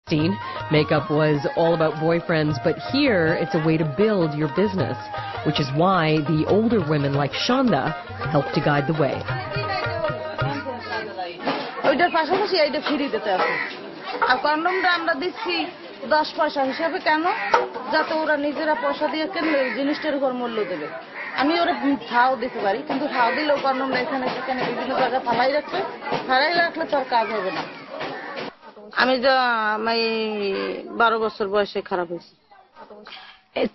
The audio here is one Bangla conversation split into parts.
Makeup was all about boyfriends, but here it's a way to build your business, which is why the older women like Shonda help to guide the way. ওইটার পাশাপাশি এইটা ফ্রি দিতে আছে আর কন্ডমটা আমরা দিচ্ছি 10 পয়সা হিসাবে কেন যাতে ওরা নিজেরা পয়সা দিয়ে কিনলে জিনিসটার উপর মূল্য দেবে আমি ওরা ভাও দিতে পারি কিন্তু ভাও দিলেও কন্ডমটা এখানে সেখানে বিভিন্ন জায়গায় ফালাই রাখলে তার কাজ হবে না আমি যা আমি 12 বছর বয়সে খারাপ হয়েছি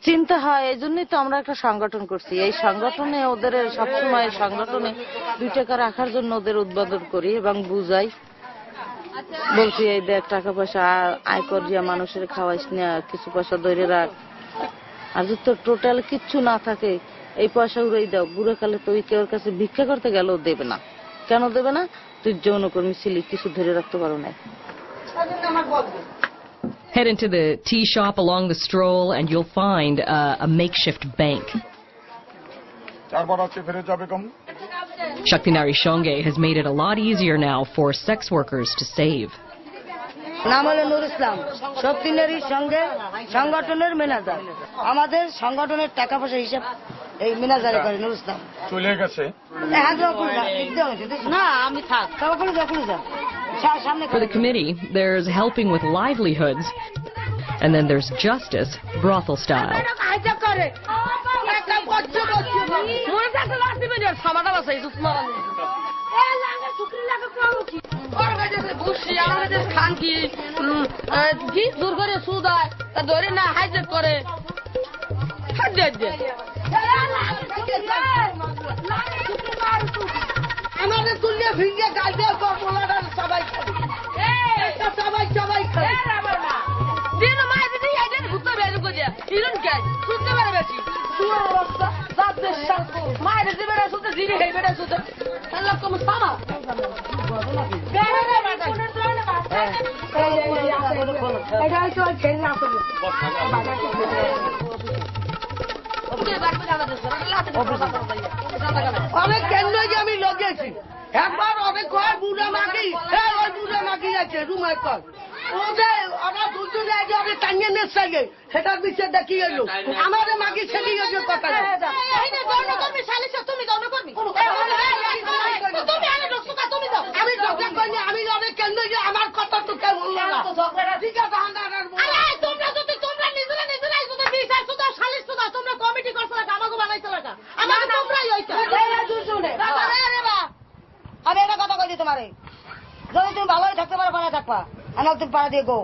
চিন্তা হয় এই জন্যই তো আমরা একটা সংগঠন করছি এই সংগঠনে ওদের সবসময় সংগঠনে 2 টাকা রাখার জন্য ওদের উদ্বোধন করি এবং বুঝাই বলছি এই দেখ টাকা পয়সা আয় করিয়া মানুষের খাওয়াইস না কিছু পয়সা ধরে রাখ আর যদি তোর টোটাল কিচ্ছু না থাকে এই পয়সা উড়াই দাও বুড়ো কালে তুই কেউ কাছে ভিক্ষা করতে গেলেও দেবে না কেন দেবে না তুই যৌনকর্মী ছিলি কিছু ধরে রাখতে পারো না Head into the tea shop along the stroll and you'll find a makeshift bank. Shakti Nari Shonge has made it a lot easier now for sex workers to save. নাম হলো নুর ইসলাম শক্তি নারী সঙ্গে সংগঠনের ম্যানেজার আমাদের সংগঠনের টাকা পয়সা হিসাব এই ম্যানেজারে করে নুর ইসলাম চলে গেছে না আমি থাক তবে যা For the committee, there's helping with livelihoods, and then there's justice, brothel style. আমাদের তুলিয়ে ভিড়িয়ে গাল দিয়ে সবাই সবাই সবাই দিন মাই দিদি আইডেন ভূত বেলু গজা ইরন গাই শুনতে পারে বেশি সুর রাস্তা দাঁত দেশা মাই দিদি বেড়া শুনতে জিরি হেই বেড়া শুনতে আল্লাহ কম সামা বেড়া বেড়া কোন ধরনের ভাষা এটা তো ছেড়ে না করে ওকে বারবার জানা দে অনেক কেন্দ্র যে আমি লগেছি একবার অনেক কয় বুড়া মাগি ওই বুড়া মাগি আছে রুমায় কর ওদের ওরা দুজনে আগে ওদের টাঙিয়ে নেছে সেটার বিষয়ে দেখি এলো আমাদের মাগি ছেড়ে গেছে কথা গণকর্মী সালিশ তুমি গণকর্মী তুমি আরে রসুকা তুমি দাও আমি ঝগড়া করি আমি অনেক কেন্দ্র যে আমার কথা তো কেউ বললো না ঠিক আছে তোমরা যদি তোমরা নিজেরাই যদি বিচার শুধু সালিশ শুধু তোমরা কমিটি করছো না আমাকে বানাইছো না আমাকে তোমরাই হইছো আমি একটা কথা কইছি তোমারে যদি তুমি ভালোই থাকতে পারো বানা থাকবা আমার তুমি পাড়া দিয়ে গো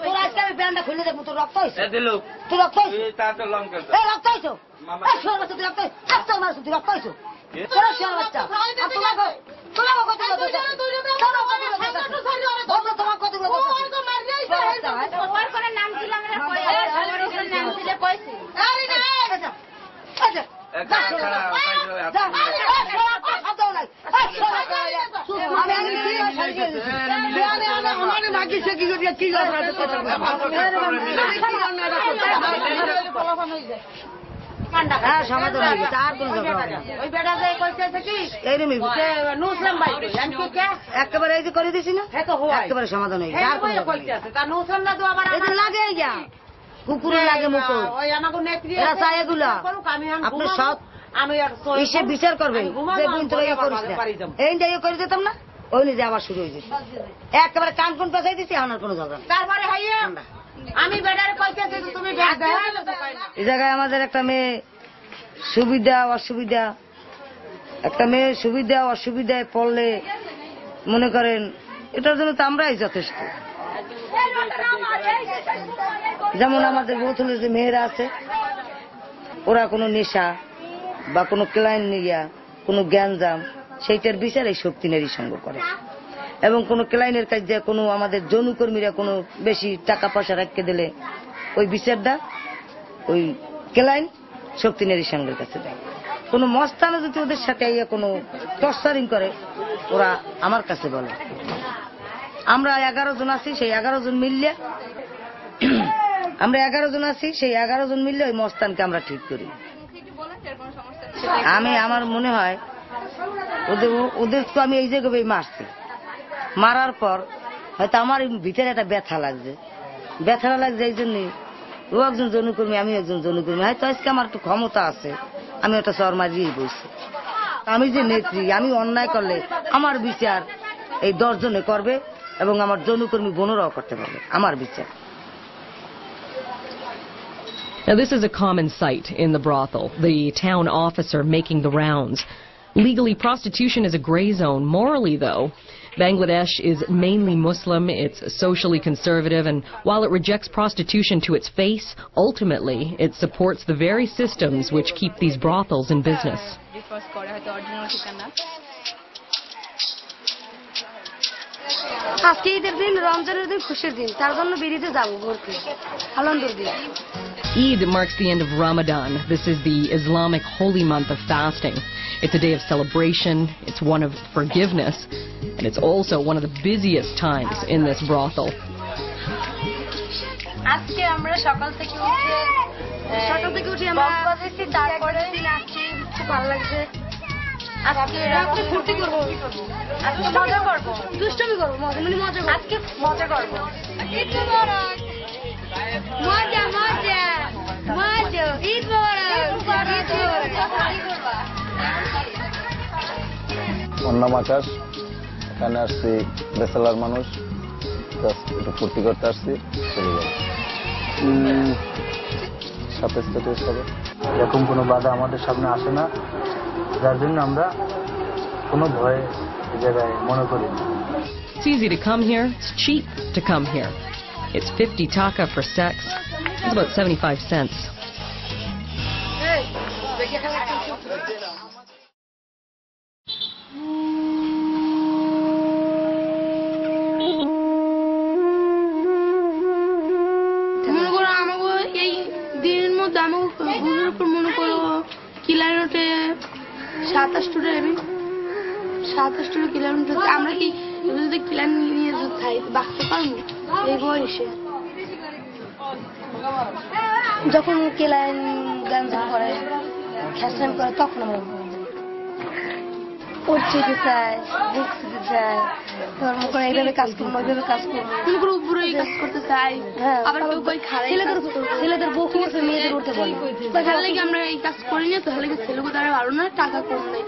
তোর আজকে আমি প্যান্টটা খুলে দেবো তোর রক্ত হয়েছে তুই রক্ত হয়েছে রক্ত হয়েছো তুই রক্ত তুই রক্ত হয়েছো তোমার কতগুলো সমাধান হয়ে গেছে আর কোন একেবারে এই যে করে দিছি না একেবারে সমাধান হয়ে গেছে লাগে যা কুকুরে লাগে মুকুর এরা চায় এগুলা আপনি সব এসে বিচার করবেন এই যাই করে দিতাম না ওই নিজে আবার শুরু হয়ে যেত একেবারে কান কোন পেঁচাই দিচ্ছি আমার কোনো ঝগড়া তারপরে আমি এই জায়গায় আমাদের একটা মেয়ে সুবিধা অসুবিধা একটা মেয়ে সুবিধা অসুবিধায় পড়লে মনে করেন এটার জন্য তো আমরাই যথেষ্ট যেমন আমাদের বোতলে যে মেয়েরা আছে ওরা কোনো নেশা বা কোনো ক্লায়েন্ট নিয়া কোনো জ্ঞানজাম সেইটার বিচার এই শক্তি নারী সঙ্গ করে এবং কোনো ক্লায়েন্টের কাছে কোনো আমাদের যৌনকর্মীরা কোনো বেশি টাকা পয়সা রাখতে দিলে ওই বিচারটা ওই ক্লায়েন্ট শক্তি নারী সঙ্গের কাছে দেয় কোনো মস্তানে যদি ওদের সাথে কোনো টর্চারিং করে ওরা আমার কাছে বলে আমরা 11 জন আছি সেই 11 জন মিললে আমরা 11 জন আছি সেই 11 জন মিললে ওই মস্তানকে আমরা ঠিক করি আমার মনে হয় ওদের তো আমি এই জায়গায় মারছি মারার পর হয়তো আমার ভিতরে একটা ব্যথা লাগছে এই জন্যই ও একজন যৌনকর্মী, আমি একজন যৌনকর্মী, হয়তো আজকে আমার একটু ক্ষমতা আছে, আমি একটা চর মারিয়েই বসছি। আমি যে নেত্রী, আমি অন্যায় করলে আমার বিচার এই 10 জনে করবে এবং আমার যৌনকর্মী বোনরাও করতে পারবে আমার বিচার। Now, this is a common sight in the brothel, the town officer making the rounds. Legally, prostitution is a gray zone. Morally, though, Bangladesh is mainly Muslim, it's socially conservative, and while it rejects prostitution to its face, ultimately it supports the very systems which keep these brothels in business. আজকে ঈদের দিন, রমজানের দিন, খুশির দিন, তার জন্য বেরিয়ে যাবো ঘুরতে আনন্দের দিন। Eid marks the end of Ramadan. This is the Islamic holy month of fasting. It's a day of celebration, it's one of forgiveness, and it's also one of the busiest times in this brothel. আজকে আমরা সকাল থেকে উঠে আমরা বাজেছি, তারপরে নাচছি, খুব ভালো লাগছে। আজকে রাতে ফুর্তি করবো, আজকে মজা করবো, দুষ্টুমি করবো, মজা আজকে মজা করবো। মজা মজা মজা, ঈদ মোবারক। অন্নাম আকাশ, এখানে আসছি বেসালার মানুষ, একটু ফুর্তি করতে আসছি, চলে যাবো। এরকম কোনো বাধা আমাদের সামনে আসে না, যার জন্য আমরা কোনো ভয় এই জায়গায় মনে করি না। It's easy to come here, it's cheap to come here. It's 50 taka for sex. It's about 75 cents. মনে করো কিলোমিটারে 27 কিলোমিটার। আমরা কি যদি কিলার নিয়ে খাই বাঁচতে পারবো এই বয়সে? যখন কেলাইন গাঞ্জা করে, খ্যাসলাম করে, তখন আমরা পড়তে চাই, বুঝতে চাই, ধর্ম করে এইভাবে কাজ করবো, ওইভাবে কাজ করবো, মনে করে উপরে কাজ করতে চাই। আবার কেউ কই ছেলেদের বউ আছে, মেয়েদের উঠতে বলে, তাহলে কি আমরা এই কাজ করি না? তাহলে কি ছেলেকে দ্বারা ভালো না, টাকা কম নেই।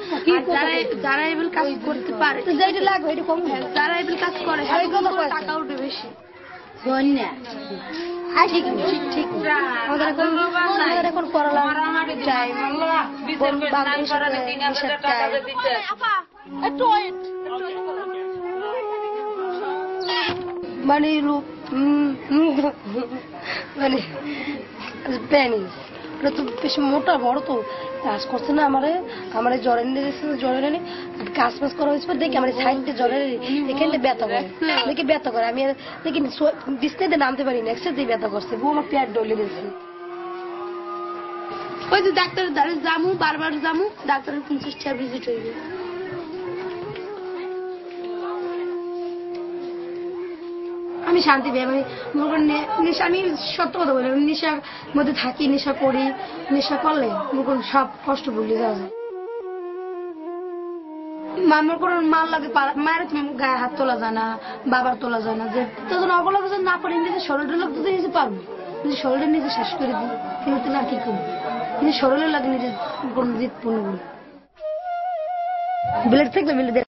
যারা এবার কাজ করতে পারে, যেটা লাগবে এটা কম, যারা এবার কাজ করে টাকা উঠে বেশি। ঠিক আমাদের এখন করলাম টাইম, মানে মানে প্যানিস ওটা তো বেশি মোটা বড়, তো কাজ করছে না। আমার জ্বরে নিয়ে কাজ ফাজ করা হয়েছে, দেখি আমার সাইডে জ্বরে এখানে ব্যথা করে, আমি দেখি বিছনাতে নামতে পারি না, একসাথে ব্যথা করছে, বউ আমার পেট ডলে দিয়েছে। ওই যে ডাক্তারের দ্বারে যামু, বারবার যামু, ডাক্তারের 50 টাকা ভিজিট হইবে। আমি শান্তি পাই, নেশা, আমি সত্য কথা বলি, নেশার মধ্যে থাকি, নেশা করি, নেশা করলে সব কষ্ট ভুলে যাওয়া যায়। মামার কোনো মাল লাগে, মায়ের তুমি গায়ে হাত তোলা যায় না, বাবার তোলা যায় না, যে তখন অবলম্বন না পারি, নিজের শরীরের লোক তো নিজে পারবো, নিজের শরীরে নিজে শেষ করে দিই, কিন্তু না কি করবো, নিজের শরীরের লাগে নিজের জিত পূর্ণ করি। বিলেট থাকলে